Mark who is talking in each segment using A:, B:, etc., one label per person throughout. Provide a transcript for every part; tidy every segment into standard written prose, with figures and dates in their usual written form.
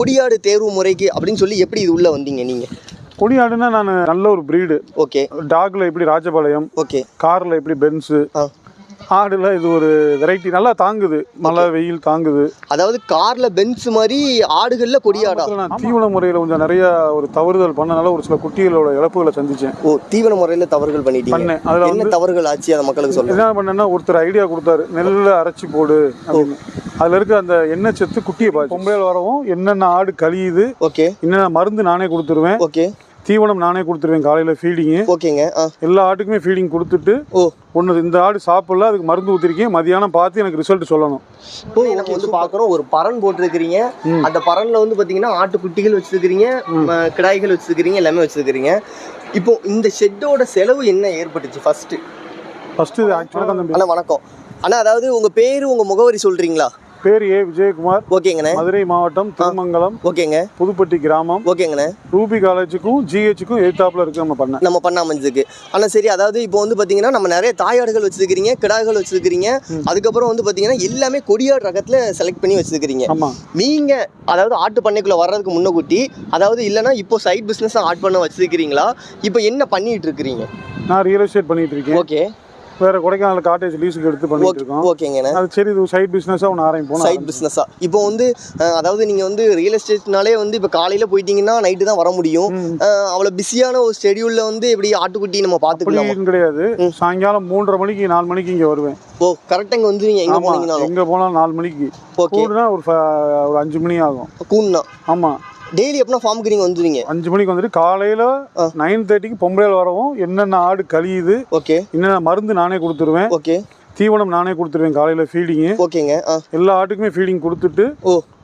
A: கொடியாடு தேர்வு முறைக்கு அப்படின்னு சொல்லி எப்படி இது உள்ள வந்தீங்க நீங்க?
B: கொடியாடுனா நான் நல்ல ஒரு பிரீடு.
A: ஓகே.
B: டாக்ல எப்படி ராஜபாளையம்,
A: ஓகே.
B: கார்ல எப்படி பென்ஸ், ஆடுல இது ஒரு வெரைட்டி நல்லா தாங்குது, மழை வெயில் தாங்குது.
A: அதாவது கார்ல பென்ஸ் மாதிரி ஆடுகள்ல கொடியாடா?
B: நான் தீவன முறையில் கொஞ்சம் நிறைய ஒரு தவறுதல் பண்ணனால ஒரு சில குட்டிகளோட இழப்புகளை சந்திச்சேன்.
A: ஓ, தீவன முறையில தவறுகள் பண்ணிட்டீங்க. அதுல என்ன தவறுகள் ஆச்சு அதை மக்களுக்கு சொல்லுங்க.
B: என்ன பண்ணேன்னா ஒருத்தர் ஐடியா கொடுத்தாரு, நெல்லை அரைச்சி போடு அப்படின்னு. அதுல இருக்க அந்த எண்ணெய் சத்து குட்டியை பார்த்து பொம்பையில் வரவும் என்னென்ன ஆடு கழியுது,
A: ஓகே,
B: என்னென்ன மருந்து நானே கொடுத்துருவேன்,
A: ஓகே,
B: தீவனம் நானே கொடுத்துருவேன், காலையில் ஃபீடிங்கு,
A: ஓகேங்க,
B: எல்லா ஆட்டுக்குமே ஃபீடிங் கொடுத்துட்டு ஒன்று இந்த ஆடு சாப்பிடல அதுக்கு மருந்து ஊற்றிருக்கேன், மதியானம் பார்த்து எனக்கு ரிசல்ட் சொல்லணும்.
A: இப்போ நம்ம வந்து பார்க்குறோம் ஒரு பரன் போட்டிருக்கிறீங்க. அந்த பரனில் வந்து பார்த்தீங்கன்னா ஆட்டுக்குட்டிகள் வச்சுருக்கிறீங்க, கிடாய்கள் வச்சுருக்கிறீங்க, எல்லாமே வச்சுருக்கிறீங்க. இப்போ இந்த ஷெட்டோட செலவு என்ன ஏற்பட்டுச்சு ஃபஸ்ட்டு இது ஆக்சுவலாக? அண்ணா வணக்கம் அண்ணா, அதாவது உங்கள் பேர் உங்கள் முகவரி சொல்கிறீங்களா?
B: பேர் ஏ விஜயகுமார்.
A: ஓகேங்கண்ணே.
B: மதுரை மாவட்டம் திருமங்கலம்.
A: ஓகேங்க.
B: புதுப்பட்டி கிராமம்.
A: ஓகேங்கண்ணே.
B: ரூபி காலேஜுக்கும் ஜிஹெச்சுக்கும் எதிர்த்தாப்புல இருக்கு நம்ம பண்ண
A: அமைஞ்சிருக்கு. ஆனால் சரி, அதாவது இப்போ வந்து பார்த்தீங்கன்னா நம்ம நிறைய தாயாடுகள் வச்சுருக்கிறீங்க, கிடாய்கள் வச்சுருக்கிறீங்க, அதுக்கப்புறம் வந்து பார்த்தீங்கன்னா எல்லாமே கொடியாடு ரகத்தில் செலக்ட் பண்ணி வச்சுருக்கிறீங்க.
B: ஆமாம்.
A: நீங்கள் அதாவது ஆட்டு பண்ணைக்குள்ளே வர்றதுக்கு முன்னக்கூட்டி, அதாவது இல்லைன்னா இப்போ சைட் பிஸ்னஸாக ஆட் பண்ண வச்சுருக்கிறீங்களா? இப்போ என்ன பண்ணிட்டு இருக்கிறீங்க?
B: நான் ரியல் எஸ்டேட் பண்ணிட்டு இருக்கேன்.
A: ஓகே.
B: வேற கொடைக்கானல் காட்டேஜ் லீஸுக்கு எடுத்து பண்ணிட்டு இருக்கோம்.
A: ஓகேங்கண்ணே.
B: அது சரி, இது சைட் பிஸ்னஸாக ஒன்று ஆரம்பிப்போம்.
A: சைட் பிஸ்னஸா இப்போ வந்து அதாவது நீங்கள் வந்து ரியல் எஸ்டேட்னாலே வந்து இப்போ காலையில் போயிட்டீங்கன்னா நைட்டு தான் வர முடியும். அவ்வளோ பிஸியான ஒரு ஷெடியூலில் வந்து எப்படி ஆட்டுக்குட்டி நம்ம பார்த்துக்கலாம்
B: கிடையாது. சாயங்காலம் 3:30 மணிக்கு 4 மணிக்கு இங்கே வருவேன்.
A: ஓ, கரெக்டாக இங்கே வந்து நீங்கள் எங்கே போனீங்கன்னா?
B: எங்கே போனாலும் 4 மணிக்கு. கூடுனா ஒரு 5 மணி ஆகும்.
A: கூடுனா? ஆமாம். டெய்லி எப்படின்னா ஃபார்முக்கு நீங்கள் வந்துடுவீங்க?
B: 5 மணிக்கு வந்துட்டு காலையில் 9:30க்கு பொம்பளையில் வரவும் என்னென்ன ஆடு கழியுது,
A: ஓகே,
B: என்னென்ன மருந்து நானே கொடுத்துருவேன்,
A: ஓகே,
B: தீவனம் நானே கொடுத்துருவேன், காலையில் ஃபீடிங்கு,
A: ஓகேங்க,
B: எல்லா ஆட்டுக்குமே ஃபீடிங் கொடுத்துட்டு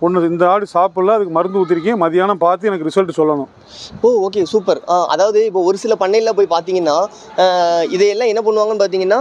B: ஒன்று இந்த ஆடு சாப்பிடல அதுக்கு மருந்து ஊற்றிருக்கேன், மதியானம் பார்த்து எனக்கு ரிசல்ட் சொல்லணும்.
A: ஓ, ஓகே, சூப்பர். அதாவது இப்போ ஒரு சில பண்ணையில் போய் பார்த்தீங்கன்னா இதையெல்லாம் என்ன பண்ணுவாங்கன்னு பார்த்தீங்கன்னா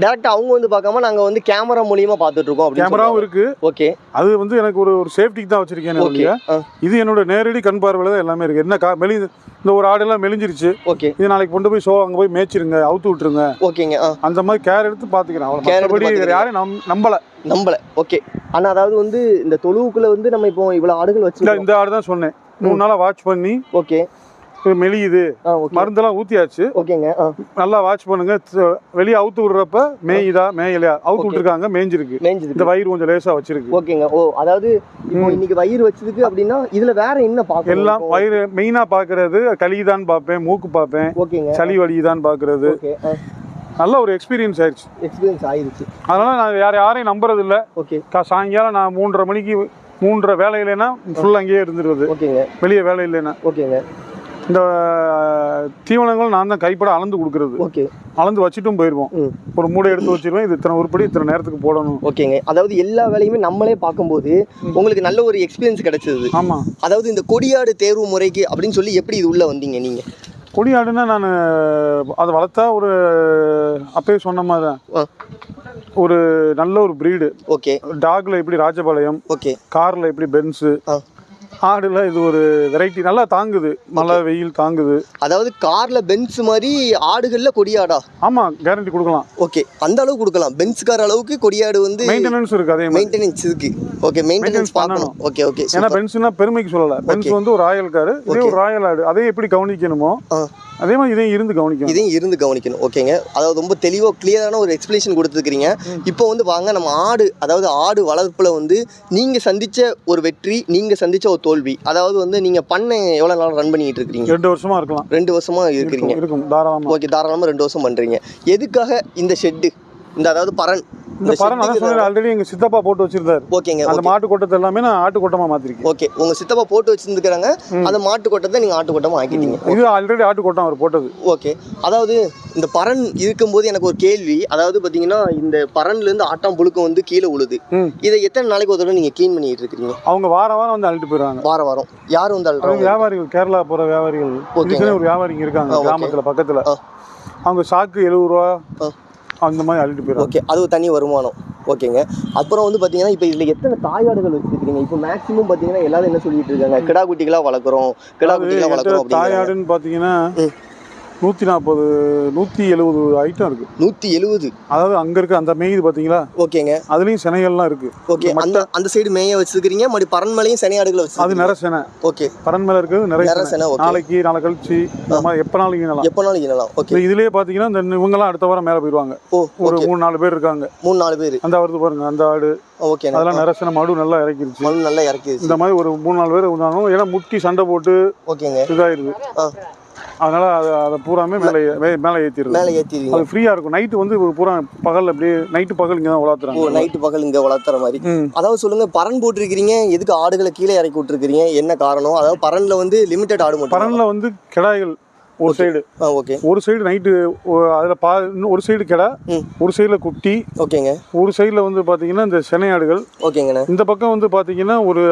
A: டேரெக்டாக அவங்க வந்து பார்க்காம நாங்கள் வந்து கேமரா மூலியமாக பார்த்துட்டு இருக்கோம்.
B: கேமராவும் இருக்கு.
A: ஓகே.
B: அது வந்து எனக்கு ஒரு சேஃப்டிக்கு தான் வச்சிருக்கேன். இது என்னோட நேரடி கண் பார்வையில் தான் எல்லாமே இருக்கு. என்ன இந்த ஒரு ஆடெல்லாம் மெலிஞ்சிருச்சு, ஓகே, இது நாளைக்கு கொண்டு போய் அங்கே போய் மேய்ச்சிருங்க, அவுத்து விட்டுருங்க, ஓகேங்க, அந்த மாதிரி கேர் எடுத்து பார்த்துக்கிறேன். அவ்வளோ யாரும் நம்பலை. ஓகே. ஆனால் அதாவது வந்து இந்த தொழுவுக்குள்ள வந்து நம்ம இப்போ இவ்வளோ ஆடுகள் வச்சு இந்த ஆடு தான் சொன்னேன் 3 நாளாக வாட்ச் பண்ணி, ஓகே, மெலியுது, மருந்தெல்லாம் ஊத்தியாச்சு, ஓகேங்க, நல்லா வாட்ச் பண்ணுங்க. வெளியே அவுத்து விடுறப்ப மேயுதா மேயலையா, அவுத்து விட்டுருக்காங்க, மேய்ஞ்சிருக்கு, இந்த வயிறு கொஞ்சம் லேசா வச்சிருக்கு.
A: ஓகேங்க. ஓ, அதாவது இப்போ இன்னைக்கு வயிறு வச்சிருக்கு அப்படின்னா இதுல வேற என்ன பார்க்கணும்? எல்லாம்
B: வயிறு மெயினா பாக்குறது கழிதான் பார்ப்பேன், மூக்கு பார்ப்பேன், ஓகேங்க, சளி வலிதான் பாக்குறது. நல்ல ஒரு எக்ஸ்பீரியன்ஸ் ஆயிடுச்சு. அதனால நான் யாரையும் நம்புறது இல்லை. ஓகே. சாயங்காலம் நான் 3:30 மணிக்கு 3:30 வேலை இல்லைன்னா ஃபுல்லாக அங்கேயே இருந்துருவது. ஓகேங்க. வெளியே வேலை இல்லைன்னா. ஓகேங்க. இந்த தீவனங்கள் நான் தான் கைப்பட அளந்து கொடுக்குறது. ஓகே. அளந்து வச்சுட்டும் போயிடுவோம். ஒரு மூடை எடுத்து வச்சிருவேன், இது இத்தனை உருப்படி இத்தனை நேரத்துக்கு போடணும்.
A: ஓகேங்க. அதாவது எல்லா வேலையுமே நம்மளே பார்க்கும்போது உங்களுக்கு நல்ல ஒரு எக்ஸ்பீரியன்ஸ் கிடைச்சது.
B: ஆமாம்.
A: அதாவது இந்த கொடியாடு தேர்வு முறைக்கு அப்படின்னு சொல்லி எப்படி இது உள்ள வந்தீங்க நீங்க?
B: கொடியாடுன்னா நான் அதை வளர்த்தா ஒரு அப்பயே சொன்ன மாதிரி தான் ஒரு நல்ல ஒரு பிரீடு.
A: ஓகே.
B: டாக்ல எப்படி ராஜபாளையம், ஓகே, கார்ல எப்படி பென்ஸு, ஆடுல இது ஒரு வெரைட்டி நல்லா தாங்குது, மழை வெயில் தாங்குது.
A: அதாவது கார்ல பென்ஸ் மாதிரி ஆடுகள்ல கொடியாடா? ஆமா,
B: கேரண்டி கொடுக்கலாம்.
A: ஓகே, அந்த அளவுக்கு கொடுக்கலாம். பென்ஸ் கார் அளவுக்கு கொடியாடு வந்து
B: மெயின்டெனன்ஸ் இருக்கு. அதே
A: மெயின்டெனன்ஸ் இருக்கு. ஓகே, மெயின்டெனன்ஸ் பண்ணணும். Okay, okay.
B: ஏன்னா பென்ஸ்னா பெருமைக்கு சொல்லல, பென்ஸ் வந்து ஒரு ராயல் கார், இதே ஒரு ராயல் ஆடு, அதே எப்படி கவனிக்கணுமோ அதே மாதிரி இதையும் இருந்து கவனிக்கணும். ஓகேங்க. அதாவது ரொம்ப தெளிவாக கிளியரான ஒரு எக்ஸ்பிளேஷன் கொடுத்துருக்கீங்க. இப்போ வந்து வாங்க நம்ம ஆடு வளர்ப்புல வந்து நீங்கள் சந்திச்ச ஒரு வெற்றி, நீங்கள் சந்திச்ச ஒரு தோல்வி, அதாவது வந்து நீங்கள் பண்ண எவ்வளோ நாள் ரன் பண்ணிட்டு இருக்கீங்க? 2 வருஷமா இருக்கலாம்.
A: 2 வருஷமா இருக்கிறீங்க. ஓகே, தாராளமாக 2 வருஷம் பண்ணுறீங்க. எதுக்காக இந்த ஷெட்டு, அதாவது பரன்?
B: இந்த பரன் ஆல்ரெடி எங்க சித்தப்பா போட்டு வச்சிருந்தாரு.
A: ஓகேங்க.
B: அந்த மாட்டு கொட்டத்தை எல்லாமே நான் ஆட்டு கொட்டமா மாத்திருக்கேன்.
A: ஓகே, உங்க சித்தப்பா போட்டு வச்சிருக்காங்க, அந்த மாட்டு கொட்டத்தை நீங்க ஆட்டு கொட்டமா ஆக்கிட்டீங்க.
B: இது ஆல்ரெடி ஆட்டு கொட்டம் அவர் போட்டது.
A: ஓகே. அதாவது இந்த பரன் இருக்கும்போது எனக்கு ஒரு கேள்வி, அதாவது பாத்தீங்கன்னா இந்த பரன்ல இருந்து ஆட்டாம் புழுக்கம் வந்து கீழே உழுது, இதை எத்தனை நாளைக்கு ஒரு தடவை நீங்க க்ளீன் பண்ணிட்டு இருக்கீங்க?
B: அவங்க வாரம் வந்து அள்ளிட்டு போயிடுறாங்க.
A: வாரம் யார் வந்து அள்ளுறாங்க?
B: வியாபாரிகள், கேரளா போற வியாபாரிகள். இதுக்குன்னு ஒரு வியாபாரிங்க இருக்காங்க கிராமத்துல பக்கத்துல. அவங்க சாக்கு 70 ரூபா அந்த மாதிரி அள்ளிட்டு போயிடும்.
A: ஓகே, அது ஒரு தனி வருமானம். ஓகேங்க. அப்புறம் வந்து பார்த்தீங்கன்னா இப்போ இதில் எத்தனை தாயாடுகள் வச்சுருக்கீங்க? இப்போ மேக்ஸிமம் பார்த்தீங்கன்னா எல்லாரும் என்ன சொல்லிட்டு இருக்காங்க, கிடா குட்டிகளாக வளர்க்குறோம்.
B: தாயாடுன்னு பார்த்தீங்கன்னா 140 170 ஐட்டம் இருக்கு.
A: 170.
B: அதாவது அங்க இருக்க அந்த மேயுது பாத்தீங்களா?
A: ஓகேங்க.
B: அதுலயும் சினைகள்லாம் இருக்கு.
A: ஓகே. அந்த சைடு மேய வச்சிருக்கீங்க, மறுபடி பரன்மலையும் சினை ஆடுகளை வச்சு.
B: அது நிற சினை.
A: ஓகே.
B: பரன்மலை இருக்குது நிற சினை. நாளைக்கு நாளை கழிச்சு இந்த மாதிரி எப்பனாலும் ஈனலாம். ஓகே. இதுலயே பாத்தீங்கன்னா இந்த இவங்கலாம் அடுத்த வாரம் மேல போயிடுவாங்க. ஒரு 3-4 பேர் இருக்காங்க.
A: 3-4 பேர்.
B: அந்த வருது பாருங்க அந்த ஆடு. ஓகே. அதெல்லாம் நிற சினை மடு நல்லா இறக்கிருச்சு.
A: மடு நல்லா இறக்கிருச்சு. இந்த
B: மாதிரி ஒரு 3-4 பேர் இருந்தாலும் ஏன்னா முட்டி சண்டை போட்டு ஓகேங்க இதாயிருது. அதனால அதை பூராமே மேலே ஏற்றிடுது. மேலே ஏற்றிடுது. அது ஃப்ரீயாக இருக்கும். நைட்டு வந்து பூரா பகல் அப்படியே நைட்டு பகல் இங்கே தான் வளர்த்துறாங்க.
A: நைட்டு பகல் இங்கே வளர்த்துற மாதிரி. அதாவது சொல்லுங்க, பரன் போட்டிருக்கிறீங்க, எதுக்கு ஆடுகளை கீழே இறக்கி விட்டுருக்கிறீங்க, என்ன காரணம்? அதாவது பரன்ல வந்து லிமிடெட் ஆடு மட்டும்.
B: பரன்ல வந்து கிடாய்கள் ஒரு சைடு. ஓகே. ஒரு சைடு நைட்டு அதில் ஒரு சைடு கிடா, ஒரு சைடில் குட்டி. ஓகேங்க. ஒரு சைடில் வந்து பார்த்தீங்கன்னா இந்த செனையாடுகள். ஓகேங்கண்ணா. இந்த பக்கம் வந்து பார்த்தீங்கன்னா ஒரு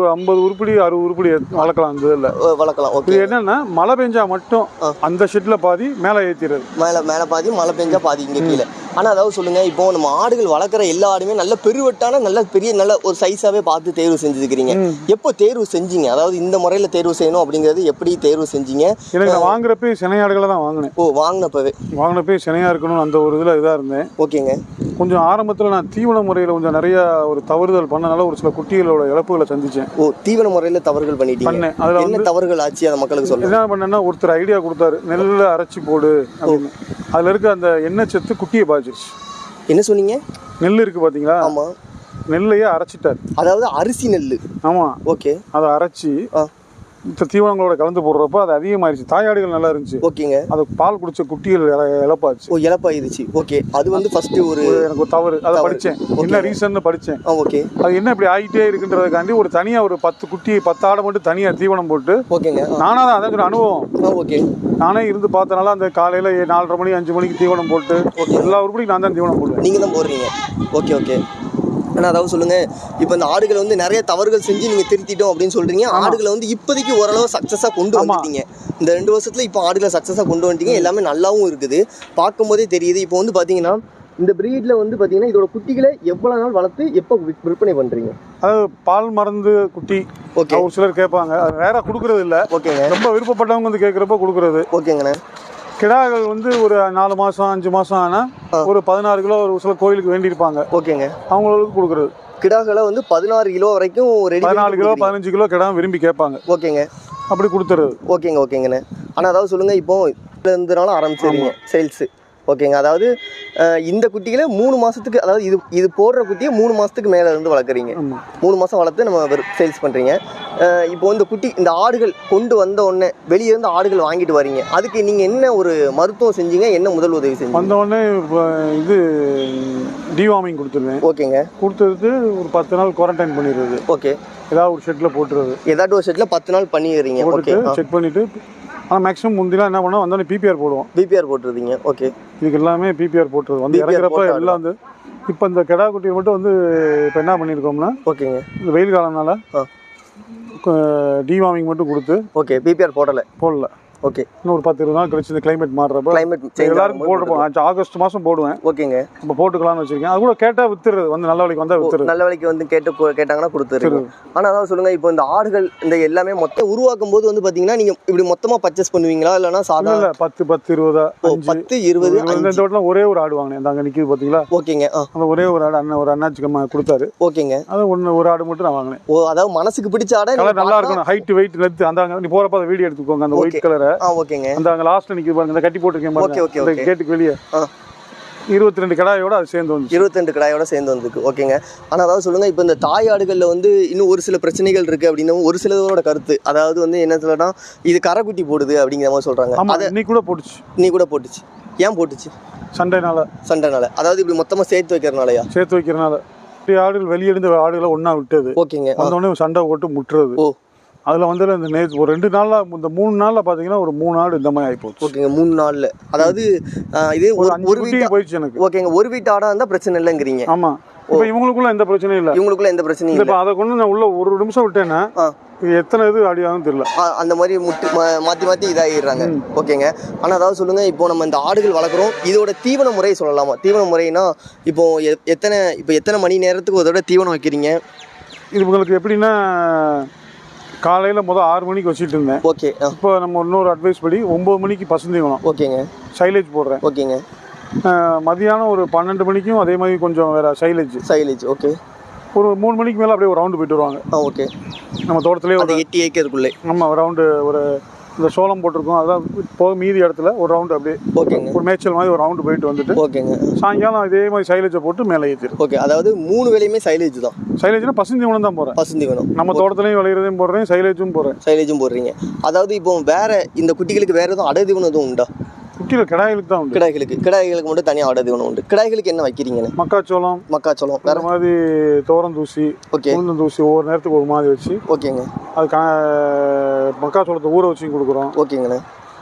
B: 50 உருப்படி 60 உருப்படி வளர்க்கலாம். இந்த இதில் வளர்க்கலாம். ஓகே. இது என்னன்னா மழை பெஞ்சா மட்டும் அந்த ஷெட்டில் பாதி மேலே ஏற்றிடுறது. மேலே பாதி, மழை பெஞ்சா பாதி இங்கே கீழே. ஆனால் அதாவது சொல்லுங்க, இப்போ நம்ம ஆடுகள் வளர்க்குற எல்லா ஆடுமே நல்ல பெருவட்டான நல்ல பெரிய நல்ல ஒரு சைஸாகவே பார்த்து தேர்வு செஞ்சுருக்கிறீங்க. எப்போ தேர்வு செஞ்சீங்க? அதாவது இந்த முறையில் தேர்வு செய்யணும் அப்படிங்கிறது எப்படி தேர்வு செஞ்சீங்க? எனக்கு வாங்குறப்ப சினையாடுகளை தான் வாங்கினேன். ஓ, வாங்கினப்பே சினையாக இருக்கணும் அந்த ஒரு இதில் இதாக இருந்தேன். ஓகேங்க. கொஞ்சம் ஆரம்பத்தில் நான் தீவன முறையில் கொஞ்சம் நிறையா ஒரு தவறுதல் பண்ணனால ஒரு சில குட்டிகளோட இழப்புகளை சந்திச்சேன். ஓ, தீவன முறையில் தவறுகள் பண்ணேன். அதில் என்ன தவறுகள் ஆச்சு அதை மக்களுக்கு சொல்லுங்க. என்ன பண்ணேன்னா, ஒருத்தர் ஐடியா கொடுத்தாரு, நெல்லை அரைச்சி போடு அப்படின்னு. அதில் இருக்க அந்த எண்ணெய் சத்து குட்டியை பாய்ச்சிருச்சு. என்ன சொன்னீங்க? நெல் இருக்கு பார்த்தீங்களா? ஆமாம். நெல்லையே அரைச்சிட்டார். அதாவது அரிசி நெல். ஆமாம். ஓகே. அதை அரைச்சி தீவனங்களோட கலந்து போடுறப்ப அது அதிகமாயிருச்சு. தாயாடுகள் நல்லா இருந்துச்சு. ஓகேங்க. அது பால் குடிச்ச குட்டிகள் இழப்பாச்சு. ஓ, இழப்பாயிருச்சு. ஓகே. அது வந்து ஃபர்ஸ்ட் ஒரு எனக்கு ஒரு தவறு. அதை படித்தேன். என்ன ரீசன் படித்தேன். ஓகே. அது என்ன இப்படி ஆகிட்டே இருக்குன்றதுக்காண்டி ஒரு தனியாக ஒரு 10 குட்டி 10 ஆடை மட்டும் தனியாக தீவனம் போட்டு. ஓகேங்க. நானாக தான் அதான் அனுபவம். ஓகே. நானே இருந்து பார்த்தனால அந்த காலையில் 4:30 மணி 5 மணிக்கு தீவனம் போட்டு எல்லா உருப்படியும் நான் தான் தீவனம் போடுவேன். நீங்கள் தான் போடுறீங்க. Okay okay. ஆனால் அதாவது சொல்லுங்கள், இப்போ இந்த ஆடுகளை வந்து நிறைய தவறுகள் செஞ்சு நீங்கள் திருத்திட்டோம் அப்படின்னு சொல்கிறீங்க. ஆடுகளை வந்து இப்போதைக்கு ஓரளவு சக்ஸஸாக கொண்டு வந்துட்டீங்க. இந்த 2 வருஷத்தில் இப்போ ஆடுகளை சக்ஸஸாக கொண்டு வந்துட்டீங்க. எல்லாமே நல்லாவும் இருக்குது, பார்க்கும்போதே தெரியுது. இப்போ வந்து பார்த்தீங்கன்னா இந்த ப்ரீடில் வந்து பார்த்தீங்கன்னா இதோட குட்டிகளை எவ்வளோ நாள் வளர்த்து எப்போ விற்பனை பண்ணுறீங்க? அதாவது பால் மருந்து குட்டி. ஓகே. ஒரு சிலர் கேட்பாங்க, அது வேற கொடுக்குறது இல்லை. ஓகேங்க. ரொம்ப விருப்பப்பட்டவங்க வந்து கேட்குறப்ப கொடுக்குறது. ஓகேங்கண்ணே. கிடாக்கள் வந்து ஒரு 4 மாதம் 5 மாதம் ஆனால் ஒரு 16 கிலோ ஒரு சில கோயிலுக்கு வேண்டியிருப்பாங்க. ஓகேங்க. அவங்களுக்கு கொடுக்குறது. கிடாக்களை வந்து 16 கிலோ வரைக்கும் 14 கிலோ 15 கிலோ கிடா விரும்பி கேட்பாங்க. ஓகேங்க. அப்படி கொடுத்துறது. ஓகேங்க ஓகேங்கண்ணே. ஆனால் அதாவது சொல்லுங்கள், இப்போ இருந்தனால ஆரம்பிச்சிருங்க சேல்ஸு. ஓகேங்க. அதாவது இந்த குட்டிகளை 3 மாதத்துக்கு, அதாவது இது போடுற குட்டியை 3 மாதத்துக்கு மேலே இருந்து வளர்க்குறீங்க. 3 மாதம் வளர்த்து நம்ம சேல்ஸ் பண்ணுறீங்க. இப்போ இந்த ஆடுகள் கொண்டு வந்த உடனே வெளியே இருந்து ஆடுகள் வாங்கிட்டு வரீங்க, அதுக்கு நீங்கள் என்ன ஒரு மருத்துவம் செஞ்சீங்க, என்ன முதல் உதவி செஞ்சீங்க? வந்த உடனே இது டிவார்மிங் கொடுத்துருவேன். ஓகேங்க. கொடுத்துட்டு ஒரு 10 நாள் குவாரண்டைன் பண்ணிடுறது. ஓகே. ஏதாவது ஒரு ஷெட்டில் போட்டுறது. ஏதாவது ஒரு ஷெட்டில் 10 நாள் பண்ணிடுறீங்க. ஓகே. செக் பண்ணிவிட்டு, ஆனால் மேக்ஸிமம் முந்திலாம் என்ன பண்ணோம், வந்தோடனே பிபிஆர் போடுவோம். பிபிஆர் போட்டுருவீங்க. ஓகே. இதுக்கு எல்லாமே பிபிஆர் போட்டுருது. வந்து இறங்குறப்ப எல்லாம் வந்து இப்போ இந்த கிடா குட்டியை மட்டும் வந்து இப்போ என்ன பண்ணியிருக்கோம்னா, ஓகேங்க, இந்த வெயில் காலம்னால டிவார்மிங் மட்டும் கொடுத்து. ஓகே. பிபிஆர் போடல. ஓகே. இன்னும் ஒரு 10-20 நாள் கழிச்சு இந்த கிளைமேட் மாறுறப்ப எல்லாருக்கும் போட்டுப்போம். ஆகஸ்ட் மாதம் போடுவேன். ஓகேங்க. இப்போ போட்டுக்கலாம்னு வச்சிருக்கேன். அது கூட கேட்டால் வித்துறது, வந்து நல்ல விலைக்கு வந்தால் வித்துறது. நல்ல விலைக்கு வந்து கேட்டாங்கன்னா கொடுத்துருங்க. ஆனால் அதாவது சொல்லுங்கள், இப்போ இந்த ஆடுகள் இந்த எல்லாமே மொத்தம் உருவாக்கும் போது வந்து பார்த்தீங்கன்னா நீங்கள் இப்படி மொத்தமாக பர்ச்சேஸ் பண்ணுவீங்களா, இல்லைனா சாதாரண 10 20 10 20 இந்த வீட்டில் ஒரே ஒரு ஆடு வாங்கினேன். அந்த அங்கே நிற்கிது பார்த்தீங்களா? ஓகேங்க. அந்த ஒரே ஒரு ஆடு ஒரு அண்ணாச்சி கொடுத்தாரு. ஓகேங்க. அது ஒரு ஆடு மட்டும் நான் வாங்கினேன். ஓ, அதாவது மனசுக்கு பிடிச்ச ஆடை நல்லா இருக்கும். ஹைட் வெயிட் லென்த் அந்த நீ போகிறப்ப அதை வீடியோ எடுத்துக்கோங்க. அந்த ஒயிட் கலரை. ஓகேங்க. அந்த அங்க லாஸ்ட்ல நிக்குது பாருங்க, அந்த கட்டி போட்டுருக்கேன் பாருங்க. Okay okay. கேட்டுக்கு வெளியே 22 கிடாயோட அது சேர்ந்து வந்து 22 கிடாயோட சேர்ந்து வந்துருக்கு. ஓகேங்க. ஆனால் அதாவது சொல்லுங்கள், இப்போ இந்த தாய் ஆடுகளில் வந்து இன்னும் ஒரு சில பிரச்சனைகள் இருக்குது அப்படின்னு ஒரு சிலரோட கருத்து. அதாவது வந்து என்ன சொல்லலாம், இது கரைக்குட்டி போடுது அப்படிங்கிற மாதிரி சொல்கிறாங்க. அதை நீ கூட போட்டுச்சு. ஏன் போட்டுச்சு? சண்டைனால. அதாவது இப்படி மொத்தமாக சேர்த்து வைக்கிறனால ஆடுகள் வெளியெடுந்த ஆடுகளை ஒன்றா விட்டது. ஓகேங்க. வந்தோடனே சண்டை போட்டு முட்டுறது. ஓ, அதில் வந்து இந்த நேற்று ஒரு 2 நாளில் இந்த 3 நாளில் பார்த்தீங்கன்னா ஒரு 3 ஆடு இந்த மாதிரி ஆகிப்போச்சு. ஓகேங்க. 3 நாளில், அதாவது இதே ஒரு வீட்டு போயிடுச்சு எனக்கு. ஓகேங்க. ஒரு வீட்டு ஆடாக இருந்தால் பிரச்சனை இல்லைங்கிறீங்க. ஆமாம். இப்போ இவங்களுக்குள்ள எந்த பிரச்சனையும் இல்லை. இப்போ அதை கொண்டு நான் உள்ள ஒரு நிமிஷம் விட்டேன்னா எத்தனை இது ஆடியாகும் தெரியல. அந்த மாதிரி மாற்றி இதாகிடுறாங்க. ஓகேங்க. ஆனால் அதாவது சொல்லுங்கள், இப்போ நம்ம இந்த ஆடுகள் வளர்க்குறோம், இதோட தீவன முறையை சொல்லலாமா? தீவன முறைனா இப்போ எத்தனை மணி நேரத்துக்கு ஒரு தடவை தீவனம் வைக்கிறீங்க? இது உங்களுக்கு எப்படின்னா, காலையில் முதல் 6 மணிக்கு வச்சுட்டு இருந்தேன்.
A: ஓகே.
B: இப்போ நம்ம இன்னொரு அட்வைஸ் படி 9 மணிக்கு பசுந்தீவனம்.
A: ஓகேங்க.
B: சைலேஜ் போடுறேன்.
A: ஓகேங்க.
B: மதியானம் ஒரு 12 மணிக்கும் அதே மாதிரி கொஞ்சம் வேறு சைலேஜ்.
A: ஓகே.
B: ஒரு 3 மணிக்கு மேலே அப்படியே ஒரு ரவுண்டு போயிட்டு வருவாங்க.
A: ஓகே.
B: நம்ம தோட்டத்துலேயே ஒரு
A: 8 ஏக்கருக்குள்ளே
B: நம்ம ரவுண்டு ஒரு இந்த சோளம் போட்டிருக்கோம், அதான் போக மீதி இடத்துல ஒரு ரவுண்டு அப்படியே
A: ஓகேங்க
B: ஒரு மேய்ச்சல் மாதிரி ஒரு ரவுண்டு போயிட்டு வந்துட்டு
A: ஓகேங்க
B: சாயங்காலம் இதே மாதிரி சைலேஜை போட்டு மேலே ஏற்றிடும்.
A: ஓகே. அதாவது 3 வேளையுமே சைலேஜ் தான்.
B: சைலேஜ்னா பசுந்தீவனம் தான் போகிறேன்.
A: பசுந்தீவனம்
B: நம்ம தோட்டத்துலையும் விளையிறதையும் போடுறேன், சைலேஜும் போடுறீங்க. அதாவது இப்போ வேற இந்த குட்டிகளுக்கு வேற எதுவும் அடதீவனம் எதுவும் உண்டா? குட்டியில் கிடாய்களுக்கு தான் உண்டு.
A: கிடாய்களுக்கு மட்டும் தனியாக அடதீவனம் உண்டு. கிடாய்களுக்கு என்ன வைக்கிறீங்கன்னு? மக்காச்சோளம்
B: வேற மாதிரி தோரம் தூசி,
A: ஓகே,
B: உளுந்தம் தூசி ஒவ்வொரு நேரத்துக்கு ஒரு மாதிரி வச்சு.
A: ஓகேங்க.
B: அது மக்காச்சோளத்தை ஊற வச்சு கொடுக்குறோம்.
A: ஓகேங்கண்ணே.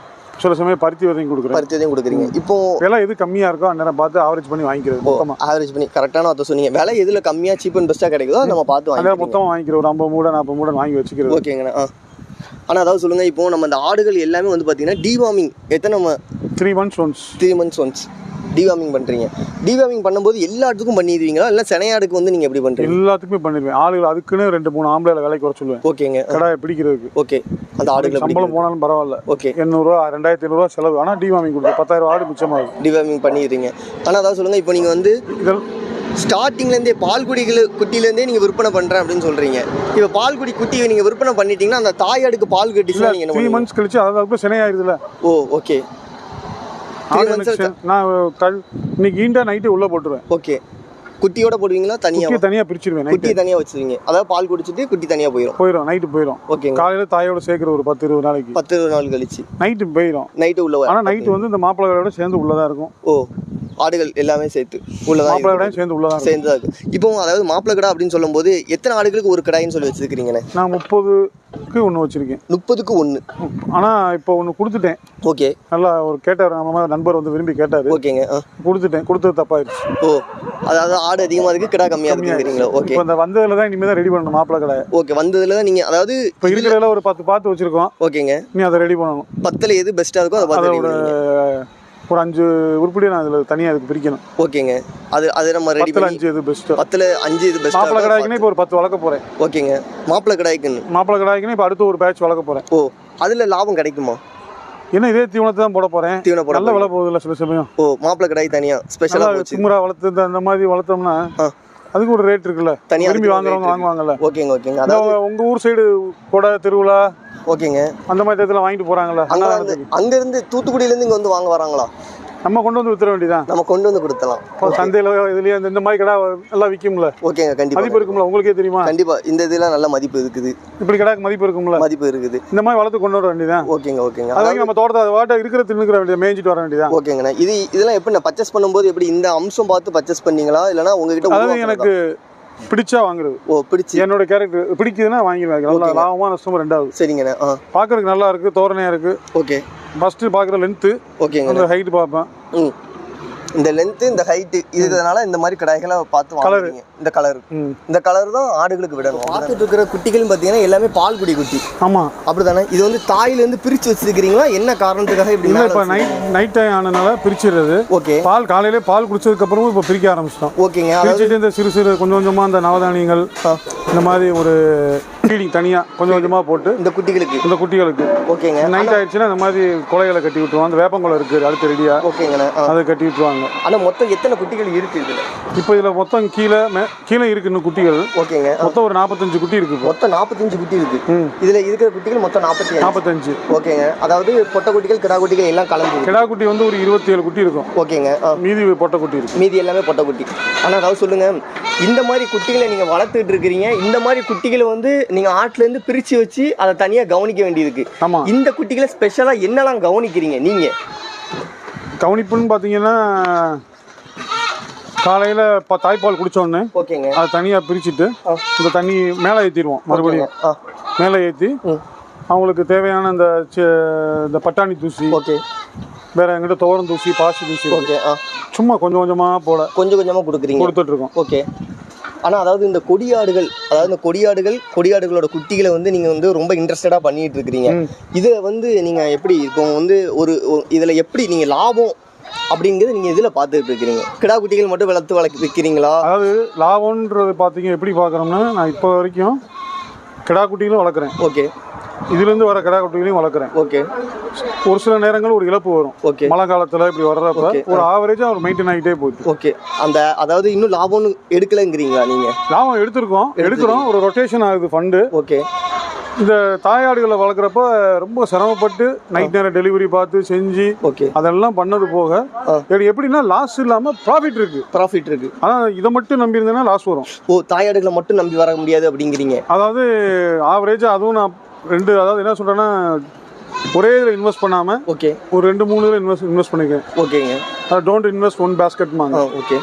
B: சில சமயம் பருத்தி விதையும்
A: கொடுக்குறீங்க. இப்போ
B: விலை எது கம்மியாக இருக்கோ அந்நேரம் பார்த்து ஆவரேஜ் பண்ணி வாங்கிக்கிறது.
A: ஆவரேஜ் பண்ணி கரெக்டான அதை சொன்னீங்க. விலை எதில் கம்மியாக சீப் அண்ட் பெஸ்ட்டாக கிடைக்குதோ நம்ம பார்த்து வாங்கி
B: மொத்தமாக வாங்கிக்கிறோம். ஒரு 50 மூடை 40 மூடை வாங்கி வச்சுக்கிறது.
A: ஓகேங்கண்ணா. ஆனால் அதாவது சொல்லுங்கள், இப்போ நம்ம இந்த ஆடுகள் எல்லாமே வந்து பார்த்தீங்கன்னா டிவார்மிங் எத்தனை நம்ம
B: 3 months ஒன்ஸ்
A: டிவார்மிங் பண்ணுறீங்க. டிவார்மிங் பண்ணும்போது எல்லாத்துக்கும் பண்ணிடுவீங்களா இல்லை செனையாடுக்கு வந்து நீங்கள் எப்படி பண்ணுறீங்க?
B: எல்லாத்துக்குமே பண்ணிடுவேன். ஆளுகள் அதுக்குன்னு 2-3 ஆம்பளை வேலைக்கு வர சொல்லுவேன்.
A: ஓகேங்க.
B: கடாயை பிடிக்கிறதுக்கு.
A: ஓகே. அந்த ஆடுகள்
B: சம்பளம் போனாலும் பரவாயில்ல.
A: ஓகே.
B: 800 2500 செலவு. ஆனால் டிவார்மிங் கொடுத்து 10,000 ஆடு மிச்சமாகும்.
A: டிவார்மிங் பண்ணிடுறீங்க. ஆனால் அதாவது சொல்லுங்கள், இப்போ நீங்கள் வந்து ஸ்டார்டிங்லேருந்தே குட்டிலேருந்தே நீங்கள் விற்பனை பண்ணுறேன் அப்படின்னு சொல்கிறீங்க. இப்போ பால்குடி குட்டியை நீங்கள் விற்பனை பண்ணிட்டீங்கன்னா அந்த தாயாடுக்கு பால் கட்டிச்சுன்னா நீங்கள்
B: 3 months கழிச்சு அதாவது சினையாயிருதுல.
A: ஓ ஓகே.
B: நான் இன்னைக்கு ஈண்டா நைட்டு உள்ளே போட்டுருவேன்.
A: ஓகே. குட்டியோட போடுவீங்களா? தனியாக
B: பிரிச்சிருவேன்.
A: குட்டி தனியாக வச்சுருவீங்க. அதாவது பால் குடிச்சிட்டு குட்டி தனியாக போயிடும்.
B: நைட்டு போயிடும்.
A: ஓகே.
B: காலையில் தாயோட சேர்க்குற ஒரு 10-20 நாளைக்கு
A: 10 நாள் கழிச்சு
B: நைட்டு போயிடும்.
A: நைட்டு உள்ள.
B: ஆனால் நைட்டு வந்து இந்த மாப்பிள்ளையோட சேர்ந்து உள்ளதாக இருக்கும்.
A: ஓ, ஆடுகள் எல்லாமே சேர்த்து உள்ளதான் சேர்ந்து இருக்கு. இப்போ அதாவது மாப்பிள்ளை கடை அப்படின்னு சொல்லும்போது எத்தனை ஆடுகளுக்கு ஒரு கடாயின்னு சொல்லி வச்சிருக்கீங்கண்ணே?
B: நான் 30க்கு 1 வச்சிருக்கேன்.
A: 30க்கு 1.
B: ஆனால் இப்போ 1 கொடுத்துட்டேன்.
A: ஓகே. நல்லா
B: ஒரு கேட்டார், நம்ம நண்பர் வந்து விரும்பி கேட்டார்.
A: ஓகேங்க.
B: கொடுத்தது தப்பாயிருச்சு.
A: ஓ, அதாவது ஆடு அதிகமாக இருக்கு, கிடா கம்மியாக இருக்குங்கிறீங்களா? ஓகே.
B: இப்போ இந்த வந்ததுல தான் இனிமேல் தான் ரெடி பண்ணணும் மாப்பிள்ளை கடை.
A: ஓகே. வந்ததுல தான் நீங்கள் அதாவது
B: இப்போ இருக்கிறதுல ஒரு 10 பார்த்து வச்சிருக்கோம்.
A: ஓகேங்க.
B: நீ அதை ரெடி பண்ணணும்.
A: 10ல் எது பெஸ்ட்டாக இருக்கோ அதை பார்த்து
B: ஒரு 5 உருப்படியை நான் அதில் தனியாக அதுக்கு பிரிக்கணும்.
A: ஓகேங்க. அது நம்ம ரெடி பண்ணி
B: 5 இது பெஸ்ட்டு.
A: 10ல் 5 இது பெஸ்ட்.
B: மாப்பிள்ளை கடாய்க்குன்னு இப்போ ஒரு 10 வளர்க்க போகிறேன்.
A: ஓகேங்க. மாப்பிள்ளை கடாய்க்குன்னு
B: இப்போ அடுத்து ஒரு பேட்ச் வளர்க்க போகிறேன்.
A: ஓ, அதில் லாபம் கிடைக்குமா?
B: ஏன்னா இதே தீவனத்தை தான் போட போகிறேன். நல்ல விலை போகுதுல்ல சில சமயம்.
A: ஓ, மாப்பிள்ளை கடாய் தனியாக ஸ்பெஷலாக
B: சிம்ரா வளர்த்து அந்த மாதிரி வளர்த்தோம்னா அதுக்கு ஒரு ரேட் இருக்குல்ல,
A: தனியாக
B: விரும்பி வாங்குறவங்க வாங்குவாங்கல்ல.
A: ஓகேங்க.
B: அதாவது உங்கள் ஊர் சைடு கொடை திருவிழா
A: ஓகேங்க
B: அந்த மாதிரி இடத்துல வாங்கிட்டு போகிறாங்களா?
A: அங்கேருந்து தூத்துக்குடியிலேருந்து இங்கே வந்து வாங்க வராங்களா?
B: நம்ம கொண்டு வந்து வித்துற வேண்டியதான்.
A: நம்ம கொண்டு வந்து கொடுத்தலாம்.
B: சந்தையில் இதுலயே இந்த மாதிரி கடை எல்லாம் விற்கும்ல.
A: ஓகேங்க. கண்டிப்பா
B: மதிப்பு இருக்கும்ல, உங்களுக்கே தெரியுமா?
A: கண்டிப்பா இந்த இதெல்லாம் நல்ல மதிப்பு இருக்குது.
B: இப்படி கடைக்கு மதிப்பு இருக்கும்ல.
A: மதிப்பு இருக்குது.
B: இந்த மாதிரி வளர்த்து கொண்டு வர வேண்டியதான்.
A: ஓகேங்க.
B: அதாவது நம்ம தோட்டத்தை வாட்ட இருக்கிற தின்னுக்கிற வேண்டிய மேய்ஞ்சிட்டு வர வேண்டியதான்.
A: ஓகேங்கண்ணா. இதெல்லாம் எப்படி பர்ச்சேஸ் பண்ணும்போது எப்படி இந்த அம்சம் பார்த்து பர்ச்சேஸ் பண்ணீங்களா இல்லைன்னா உங்ககிட்ட?
B: அதாவது எனக்கு பிடிச்சா வாங்குறது. ஓ, பிடிச்சி என்னோட கேரக்டர் பிடிக்குதுன்னா வாங்கிடுவேன். நல்லா லாபமா நஷ்டமா ரெண்டாவது.
A: சரிங்கண்ணா.
B: பார்க்கறதுக்கு நல்லா இருக்கு, தோரணையா இருக்கு.
A: ஓகே.
B: ஃபர்ஸ்ட் பார்க்குற லென்த்து.
A: ஓகேங்க.
B: அந்த ஹைட் பார்ப்பேன்.
A: இந்த லென்த் இந்த ஹைட் இதனால இந்த மாதிரி கடாய்களை பார்த்து வாங்குறீங்க. இந்த கலர் தான் ஆடுகளுக்கு விடணும். பார்த்துட்டு இருக்கிற குட்டிகள் பார்த்தீங்கன்னா எல்லாமே பால்குடி குட்டி.
B: ஆமா,
A: அப்படிதானே? இது வந்து தாயிலேருந்து பிரிச்சு வச்சிருக்கீங்களா? என்ன காரணத்துக்காக இப்படி?
B: இப்போ நைட் டைம் ஆனதுனால பிரிச்சிடுறது.
A: ஓகே.
B: காலையிலே பால் குடிச்சதுக்கு அப்புறமும் இப்போ பிரிக்க ஆரம்பிச்சிட்டோம்.
A: ஓகேங்க.
B: பிரிச்சுட்டு இந்த சிறு கொஞ்சம் கொஞ்சமா அந்த நவதானியங்கள் இந்த மாதிரி ஒரு ஃபீடிங் தனியா கொஞ்சம் கொஞ்சமா போட்டு இந்த குட்டிகளுக்கு ஓகேங்க. நைட் ஆயிடுச்சுன்னா இந்த மாதிரி கொலைகளை கட்டி விட்டுருவோம். அந்த வேப்பங்குளம் இருக்கு அடுத்து ரெடியா.
A: ஓகேங்கண்ணா. அதை
B: கட்டி விட்டுருவாங்க.
A: ஆனால் மொத்தம் எத்தனை குட்டிகள் இருக்கு இதுல?
B: இப்போ இதுல மொத்தம் கீழே இருக்கு இன்னும் குட்டிகள்.
A: ஓகேங்க.
B: மொத்தம் ஒரு 45 குட்டி இருக்கு.
A: மொத்தம் 45 குட்டி இருக்கு. இதுல இருக்கிற குட்டிகள் மொத்தம் 45. ஓகேங்க. அதாவது பொட்டை குட்டிகள் கிடா குட்டிகள் எல்லாம் கலந்து.
B: கிடா குட்டி வந்து ஒரு 27 குட்டி இருக்கும்.
A: ஓகேங்க.
B: மீதி பொட்டை குட்டி இருக்கு.
A: மீதி எல்லாமே பொட்டை குட்டி. ஆனால் அதாவது சொல்லுங்க, இந்த மாதிரி குட்டிகளை நீங்க வளர்த்துட்டு இருக்கிறீங்க. இந்த மாதிரி குட்டிகளை வந்து நீங்க ஆட்டுல இருந்து பிரிச்சு வச்சு அதை தனியா கவனிக்க வேண்டியிருக்கு.
B: ஆமா.
A: இந்த குட்டிகளை ஸ்பெஷலா என்னெல்லாம் கவனிக்கிறீங்க நீங்க?
B: கவனிப்புன்னு பாத்தீங்கன்னா காலையில தாய்ப்பால் குடிச்சோன்னு
A: ஓகேங்க
B: அதை தனியா பிரிச்சுட்டு இந்த தண்ணி மேலே ஏற்றிடுவோம். மறுபடியும் மேலே ஏற்றி அவங்களுக்கு தேவையான இந்த பட்டாணி தூசி, ஓகே, வேற எங்கிட்ட தோரம் தூசி, பாசி தூசி, ஓகே, சும்மா கொஞ்சம் கொஞ்சமாக கொடுத்துட்டு இருக்கோம். ஓகே. ஆனால் அதாவது இந்த கொடியாடுகளோட குட்டிகளை வந்து நீங்கள் வந்து ரொம்ப இன்ட்ரெஸ்டடாக பண்ணிட்டு இருக்கிறீங்க. இதை வந்து நீங்கள் எப்படி இப்போ வந்து இதில் எப்படி நீங்கள் லாபம் அப்படிங்கிறது நீங்கள் இதில் பார்த்துட்டு இருக்கிறீங்க? கிடா குட்டிகள் மட்டும் வளர்த்து விற்கிறீங்களா? அதாவது லாபம்ன்றது பார்த்தீங்க எப்படி பார்க்குறோம்னா, நான் இப்போ வரைக்கும் கிடா குட்டிகளும் வளர்க்குறேன்.
A: ஓகே.
B: இதுலேருந்து வர கிடா குட்டிகளையும் வளர்க்குறேன்.
A: ஓகே.
B: ஒரு சில நேரங்கள் ஒரு இழப்பு வரும்.
A: ஓகே.
B: மழை காலத்தில் இப்படி வர்றப்ப ஒரு ஆவரேஜாக ஒரு மெயின்டைன் ஆகிட்டே போகுது.
A: ஓகே. அந்த அதாவது இன்னும் லாபம்னு எடுக்கலைங்கிறீங்களா நீங்கள்?
B: லாபம் எடுக்கிறோம். ஒரு ரொட்டேஷன் ஆகுது ஃபண்டு.
A: ஓகே.
B: இந்த தாயாடுகளை வளர்க்குறப்ப ரொம்ப சிரமப்பட்டு நைட் நேரம் டெலிவரி பார்த்து செஞ்சு அதெல்லாம் பண்ணது போக எப்படின்னா லாஸ் இல்லாமல் ப்ராஃபிட் இருக்கு. ஆனால் இதை மட்டும் நம்பி இருந்தேன்னா லாஸ் வரும்.
A: தாயாடுகளை மட்டும் நம்பி வர முடியாது அப்படிங்கிறீங்க.
B: அதாவது ஆவரேஜாக அதுவும் நான் அதாவது என்ன சொல்கிறேன்னா ஒரே இதில் இன்வெஸ்ட் பண்ணாமல் ஒரு 2-3 இதில் இன்வெஸ்ட் பண்ணிக்கிறேன்.
A: ஓகேங்க.
B: டோன்ட் இன்வெஸ்ட் ஒன் பேஸ்கெட்மாங்க.
A: ஓகே.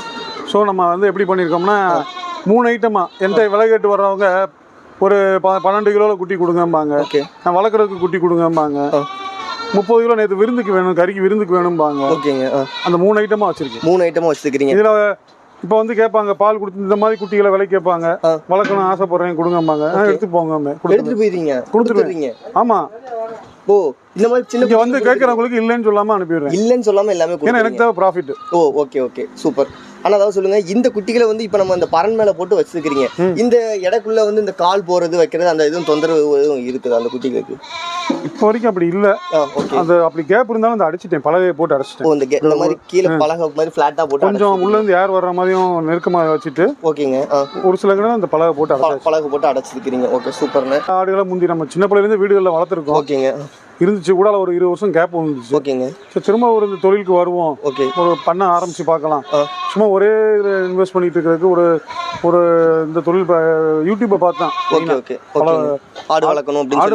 B: ஸோ நம்ம எப்படி பண்ணியிருக்கோம்னா 3 ஐட்டமாக என்கிட்ட விலை கேட்டு வர்றவங்க ஒரு 12 கிலோவில் குட்டி கொடுங்கம்பாங்க. நான் வளர்க்குறதுக்கு குட்டி கொடுங்கம்பாங்க. 30 கிலோ நேற்று விருந்துக்கு வேணும், கறிக்கு விருந்துக்கு வேணும்பாங்க.
A: ஓகேங்க.
B: அந்த 3 ஐட்டமாக வச்சுருக்கேன்.
A: 3 ஐட்டமாக வச்சுருக்கீங்க.
B: இதில் இப்போ கேட்பாங்க பால் கொடுத்து இந்த மாதிரி குட்டிகளை விலை கேட்பாங்க. வளர்க்கணும் ஆசைப்படுறேன் கொடுங்கம்பாங்க. எடுத்து போங்க
A: எடுத்துட்டு போயிருங்க கொடுத்துருவீங்க.
B: ஆமாம்.
A: இந்த மாதிரி சின்ன
B: கேட்குறவங்களுக்கு இல்லைன்னு சொல்லாமல் அனுப்பிடுறேன்.
A: இல்லைன்னு சொல்லாமல் எல்லாமே
B: ஏன்னா எனக்கு தேவை ப்ராஃபிட்.
A: Okay super. ஆனால் அதாவது சொல்லுங்க, இந்த குட்டிகளை இப்போ நம்ம அந்த பரன் மேலே போட்டு வச்சுருக்கிறீங்க. இந்த இடக்குள்ள இந்த கால் போகிறது வைக்கிறது அந்த எதுவும் தொந்தரவு எதுவும் இருக்குது அந்த குட்டிகளுக்கு?
B: இப்போ வரைக்கும் அப்படி இல்லை. அந்த அப்படி கேப் இருந்தாலும் அந்த அடிச்சிட்டேன், பலகையை போட்டு அடிச்சிட்டேன்.
A: இந்த மாதிரி கீழே பலகை மாதிரி ஃப்ளாட்டாக போட்டு
B: கொஞ்சம் உள்ளேருந்து ஏர் வர்ற மாதிரியும் நெருக்கமாக வச்சுட்டு.
A: ஓகேங்க.
B: ஒரு சில கிட்ட அந்த பலகை போட்டு
A: அடைச்சிருக்கிறீங்க. ஓகே சூப்பர்ண்ணே.
B: ஆடுகளை முந்தி நம்ம சின்ன பிள்ளைலேருந்து வீடுகளில் வளர்த்துருக்கோம்.
A: ஓகேங்க.
B: இருந்துச்சு கூட ஒரு 20 வருஷம் கேப் வந்துச்சு.
A: ஓகேங்க.
B: சரி திரும்ப இந்த தொழிலுக்கு வருவோம். ஒரு பண்ண ஆரம்பிச்சு பார்க்கலாம். சும்மா ஒரே இன்வெஸ்ட் பண்ணிட்டு இருக்கிறதுக்கு ஒரு இந்த தொழில் யூடியூப்பை பார்த்தேன்.
A: ஆடு